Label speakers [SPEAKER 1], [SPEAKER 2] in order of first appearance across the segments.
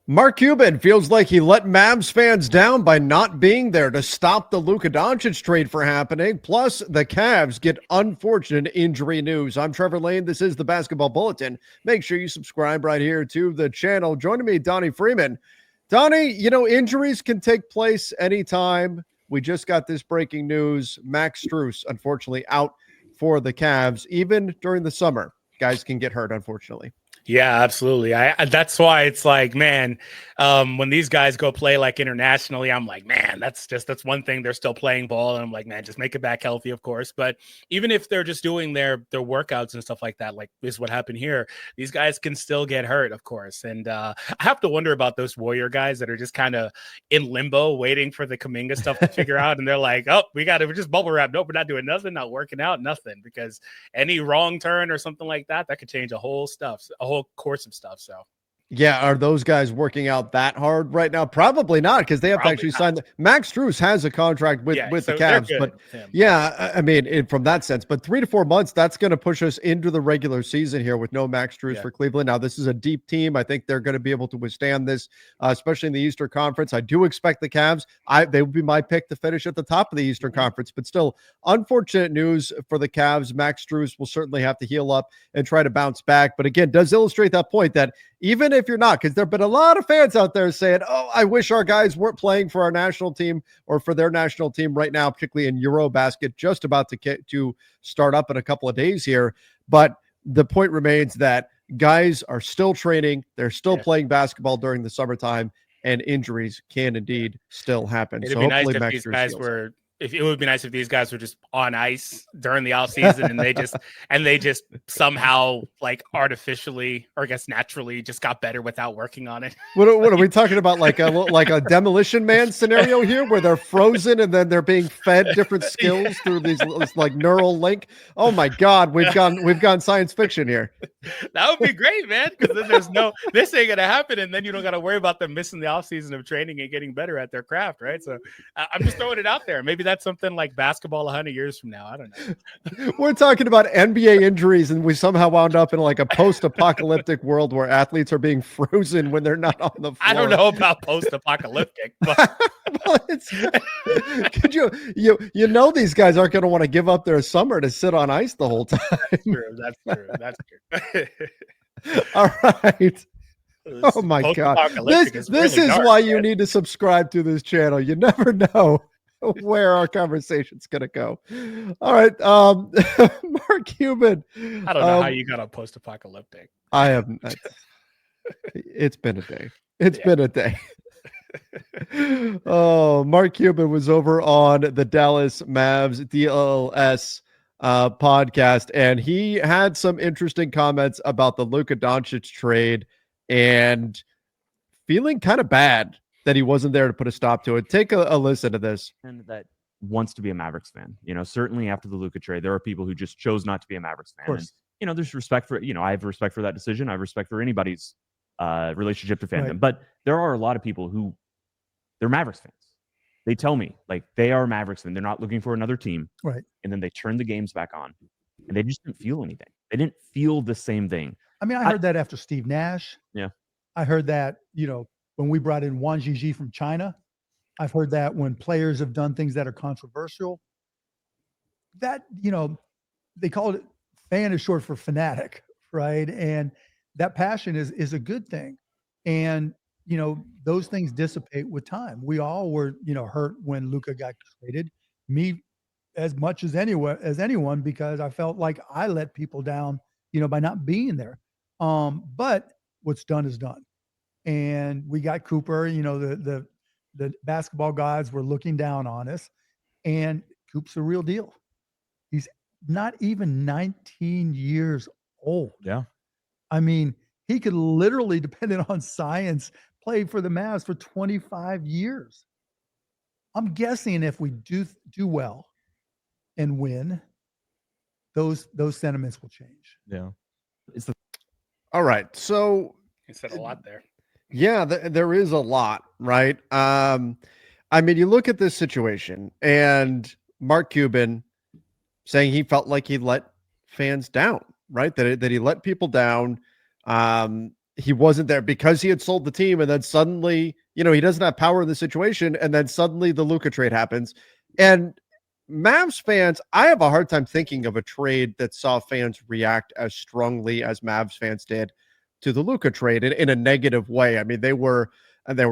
[SPEAKER 1] Mark Cuban feels like he let Mavs fans down by not being there to stop the Luka Doncic trade from happening. Plus, the Cavs get unfortunate injury news. I'm Trevor Lane. This is the Basketball Bulletin. Make sure you subscribe right here to the channel. Joining me, Donnie Freeman. Donnie, injuries can take place anytime. We just got this breaking news. Max Strus, unfortunately, out for the Cavs. Even during the summer, guys can get hurt, unfortunately.
[SPEAKER 2] Yeah, absolutely. I that's why it's like, man, when these guys go play like internationally, I'm like, man, that's one thing. They're still playing ball, and I'm like, man, just make it back healthy, of course. But even if they're just doing their workouts and stuff like that, like is what happened here, these guys can still get hurt, of course. And I have to wonder about those Warrior guys that are just kind of in limbo, waiting for the Kuminga stuff to figure out. And they're like, oh, we're just bubble wrap. Nope, we're not doing nothing, not working out, nothing, because any wrong turn or something like that could change a whole course of stuff. So
[SPEAKER 1] yeah, are those guys working out that hard right now? Probably not, because they have to actually sign. Max Strus has a contract with the Cavs, but yeah, I mean, from that sense. But 3 to 4 months, that's going to push us into the regular season here with no Max Strus for Cleveland. Now, this is a deep team. I think they're going to be able to withstand this, especially in the Eastern Conference. I do expect the Cavs. They would be my pick to finish at the top of the Eastern Conference, but still, unfortunate news for the Cavs. Max Strus will certainly have to heal up and try to bounce back. But again, does illustrate that point that even if you're not, because there have been a lot of fans out there saying, oh, I wish our guys weren't playing for our national team or for their national team right now, particularly in Eurobasket, just about to start up in a couple of days here. But the point remains that guys are still training. They're still playing basketball during the summertime, and injuries can indeed still happen.
[SPEAKER 2] It'd be nice if these guys were it would be nice if these guys were just on ice during the off season and they just somehow like artificially or I guess naturally just got better without working on it.
[SPEAKER 1] What are we talking about? Like a Demolition Man scenario here where they're frozen and then they're being fed different skills through this like neural link. Oh my God, we've gone science fiction here.
[SPEAKER 2] That would be great, man. Because then this ain't gonna happen, and then you don't got to worry about them missing the off season of training and getting better at their craft, right? So I'm just throwing it out there. Maybe that's something like basketball 100 years from now. I don't know.
[SPEAKER 1] We're talking about NBA injuries, and we somehow wound up in like a post-apocalyptic world where athletes are being frozen when they're not on the floor.
[SPEAKER 2] I don't know about post-apocalyptic, but
[SPEAKER 1] could you know these guys aren't going to want to give up their summer to sit on ice the whole time.
[SPEAKER 2] That's true.
[SPEAKER 1] All right. Oh my God. This is why you need to subscribe to this channel. You never know where our conversation's gonna go. All right. Mark Cuban.
[SPEAKER 2] I don't know how you got a post-apocalyptic.
[SPEAKER 1] I have it's been a day. It's been a day. Oh, Mark Cuban was over on the Dallas Mavs DLS podcast, and he had some interesting comments about the Luka Doncic trade and feeling kind of bad that he wasn't there to put a stop to it. Take a listen to this.
[SPEAKER 3] And that wants to be a Mavericks fan. Certainly after the Luka trade, there are people who just chose not to be a Mavericks fan. And, there's respect for, I have respect for that decision. I have respect for anybody's relationship to fandom. Right. But there are a lot of people who they're Mavericks fans. They tell me like they are Mavericks fans. They're not looking for another team.
[SPEAKER 4] Right.
[SPEAKER 3] And then they turn the games back on and they just didn't feel anything. They didn't feel the same thing.
[SPEAKER 4] I mean, I heard that after Steve Nash.
[SPEAKER 3] Yeah.
[SPEAKER 4] I heard that, when we brought in Wang Zhizhi from China. I've heard that when players have done things that are controversial. That, they call it, fan is short for fanatic, right? And that passion is a good thing. And, those things dissipate with time. We all were, hurt when Luka got traded. Me as much as anyone, because I felt like I let people down, by not being there. But what's done is done. And we got Cooper, the basketball gods were looking down on us, and Coop's a real deal. He's not even 19 years old.
[SPEAKER 3] Yeah.
[SPEAKER 4] I mean, he could literally, depending on science, play for the Mavs for 25 years. I'm guessing if we do well and win, those sentiments will change.
[SPEAKER 3] Yeah.
[SPEAKER 1] All right. So
[SPEAKER 2] he said a lot there.
[SPEAKER 1] Yeah, there is a lot, right? I mean, you look at this situation and Mark Cuban saying he felt like he let fans down, right? That he let people down. he wasn't there because he had sold the team, and then suddenly, he doesn't have power in the situation, and then suddenly the Luka trade happens. And Mavs fans, I have a hard time thinking of a trade that saw fans react as strongly as Mavs fans did to the Luka trade in a negative way. I mean, there were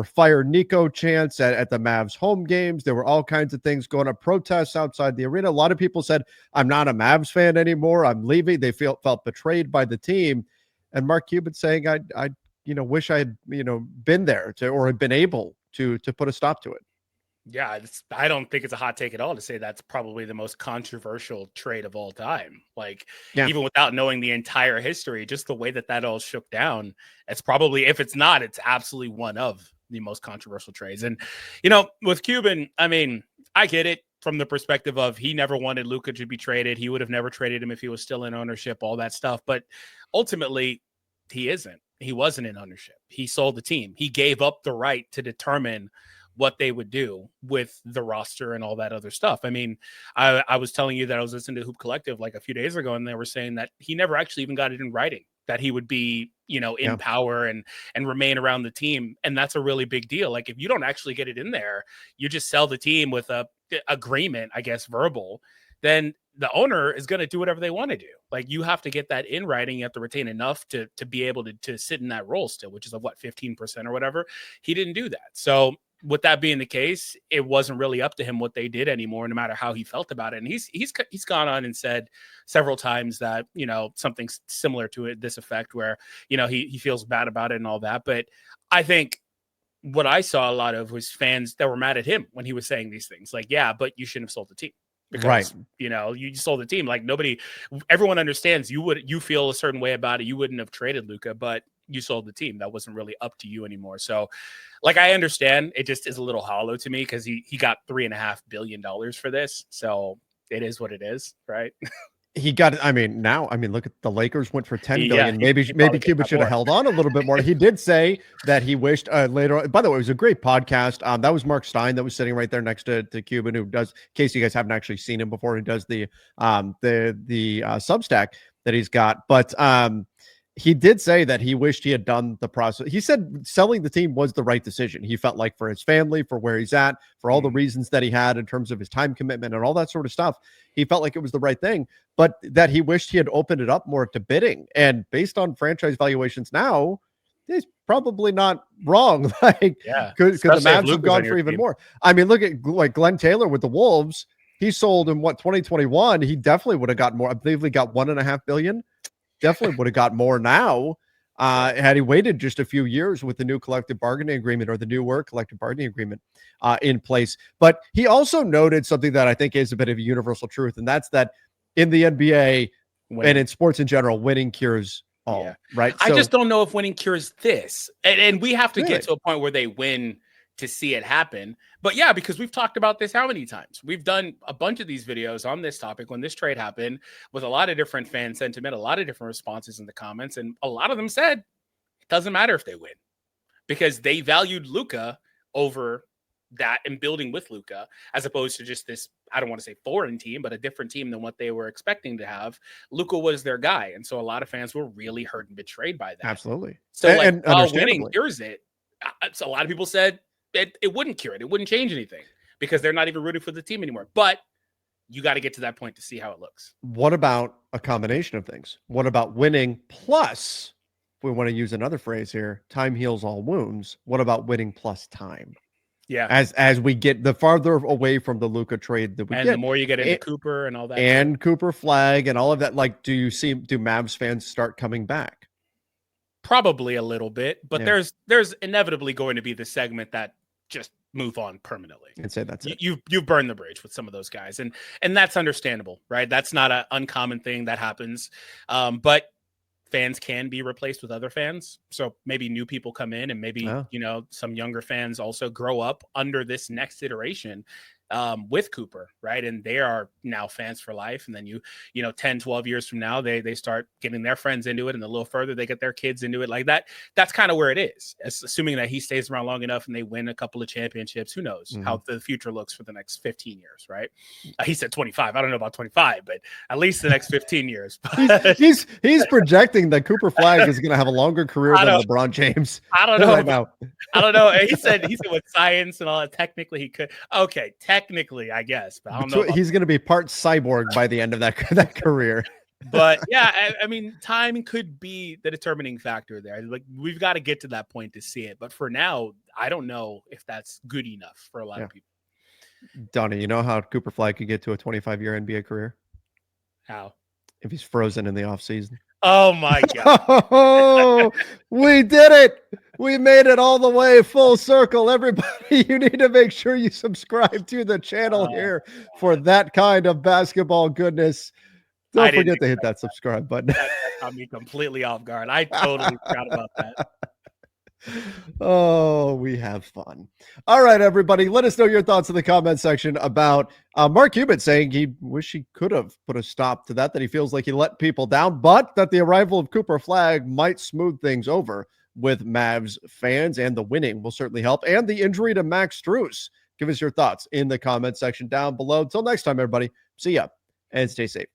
[SPEAKER 1] fire Nico chants at the Mavs home games. There were all kinds of things going up, protests outside the arena. A lot of people said, I'm not a Mavs fan anymore. I'm leaving. They felt betrayed by the team. And Mark Cuban saying, I wish I had, been there or had been able to put a stop to it.
[SPEAKER 2] Yeah, I don't think it's a hot take at all to say that's probably the most controversial trade of all time. Like, even without knowing the entire history, just the way that all shook down, it's probably, if it's not, it's absolutely one of the most controversial trades. And, with Cuban, I mean, I get it from the perspective of he never wanted Luka to be traded. He would have never traded him if he was still in ownership, all that stuff. But ultimately, he isn't. He wasn't in ownership. He sold the team. He gave up the right to determine what they would do with the roster and all that other stuff. I mean, I was telling you that I was listening to Hoop Collective like a few days ago, and they were saying that he never actually even got it in writing that he would be, in power and remain around the team. And that's a really big deal. Like, if you don't actually get it in there, you just sell the team with a agreement, I guess, verbal, then the owner is going to do whatever they want to do. Like, you have to get that in writing. You have to retain enough to be able to sit in that role still, which is 15% or whatever. He didn't do that. So with that being the case, it wasn't really up to him what they did anymore, no matter how he felt about it. And he's gone on and said several times that, something similar to this effect where, he feels bad about it and all that. But I think what I saw a lot of was fans that were mad at him when he was saying these things like, yeah, but you shouldn't have sold the team. Because, you sold the team. Like, everyone understands you feel a certain way about it. You wouldn't have traded Luka, but you sold the team. That wasn't really up to you anymore. So, like, I understand it just is a little hollow to me because he got $3.5 billion for this. So it is what it is, right?
[SPEAKER 1] He got, look at the Lakers went for 10 billion. Maybe Cuban should have held on a little bit more. He did say that he wished later on. By the way, it was a great podcast. That was Mark Stein that was sitting right there next to Cuban, who does, in case you guys haven't actually seen him before, he does the Substack that he's got. But he did say that he wished he had done the process. He said selling the team was the right decision. He felt like for his family, for where he's at, for all the reasons that he had in terms of his time commitment and all that sort of stuff, he felt like it was the right thing, but that he wished he had opened it up more to bidding. And based on franchise valuations now, he's probably not wrong. Like, could the Mavs have gone for even more? I mean, look at like Glenn Taylor with the Wolves. He sold in 2021. He definitely would have got more. I believe he got $1.5 billion. Definitely would have got more now had he waited just a few years with the new collective bargaining agreement or the newer collective bargaining agreement in place. But he also noted something that I think is a bit of a universal truth, and that's that in the NBA and in sports in general, winning cures all. Right?
[SPEAKER 2] I just don't know if winning cures this. And we have to get to a point where they win to see it happen. But yeah, because we've talked about this how many times? We've done a bunch of these videos on this topic when this trade happened with a lot of different fan sentiment, a lot of different responses in the comments, and a lot of them said it doesn't matter if they win because they valued Luka over that and building with Luka as opposed to just this, I don't want to say foreign team, but a different team than what they were expecting to have. Luka was their guy. And so a lot of fans were really hurt and betrayed by that.
[SPEAKER 1] Absolutely.
[SPEAKER 2] So like, while winning cures it, so a lot of people said, it wouldn't cure it. It wouldn't change anything because they're not even rooting for the team anymore. But you got to get to that point to see how it looks.
[SPEAKER 1] What about a combination of things? What about winning plus, if we want to use another phrase here, time heals all wounds? What about winning plus time?
[SPEAKER 2] Yeah.
[SPEAKER 1] As we get the farther away from the Luka trade that we get,
[SPEAKER 2] the more you get into Cooper and all that,
[SPEAKER 1] and Cooper Flag and all of that, like, do Mavs fans start coming back?
[SPEAKER 2] Probably a little bit, but there's inevitably going to be the segment that just move on permanently
[SPEAKER 1] and say that's it.
[SPEAKER 2] You've burned the bridge with some of those guys, and that's understandable, right? That's not an uncommon thing that happens. But fans can be replaced with other fans, so maybe new people come in, and maybe some younger fans also grow up under this next iteration. with Cooper, right? And they are now fans for life. And then you know, 10, 12 years from now, they start getting their friends into it, and a little further, they get their kids into it like that. That's kind of where it is. Assuming that he stays around long enough and they win a couple of championships, who knows how the future looks for the next 15 years, right? He said 25. I don't know about 25, but at least the next 15 years.
[SPEAKER 1] he's projecting that Cooper Flag is going to have a longer career than LeBron James.
[SPEAKER 2] I don't know. I don't know. He said with science and all that, technically he could. Okay, technically, I guess, but I don't know.
[SPEAKER 1] He's going to be part cyborg by the end of that career.
[SPEAKER 2] But yeah, I mean, time could be the determining factor there. Like, we've got to get to that point to see it. But for now, I don't know if that's good enough for a lot of people.
[SPEAKER 1] Donnie, you know how Cooper Flag could get to a 25-year NBA career? How? If he's frozen in the offseason.
[SPEAKER 2] Oh my God.
[SPEAKER 1] Oh, we did it. We made it all the way full circle. Everybody, you need to make sure you subscribe to the channel here for that kind of basketball goodness. Don't forget to hit that subscribe button.
[SPEAKER 2] That caught me completely off guard. I totally forgot about that.
[SPEAKER 1] Oh, we have fun. All right, everybody. Let us know your thoughts in the comment section about Mark Cuban saying he wish he could have put a stop to that he feels like he let people down, but that the arrival of Cooper Flag might smooth things over with Mavs fans, and the winning will certainly help, and the injury to Max Strus. Give us your thoughts in the comment section down below. Until next time, everybody. See ya and stay safe.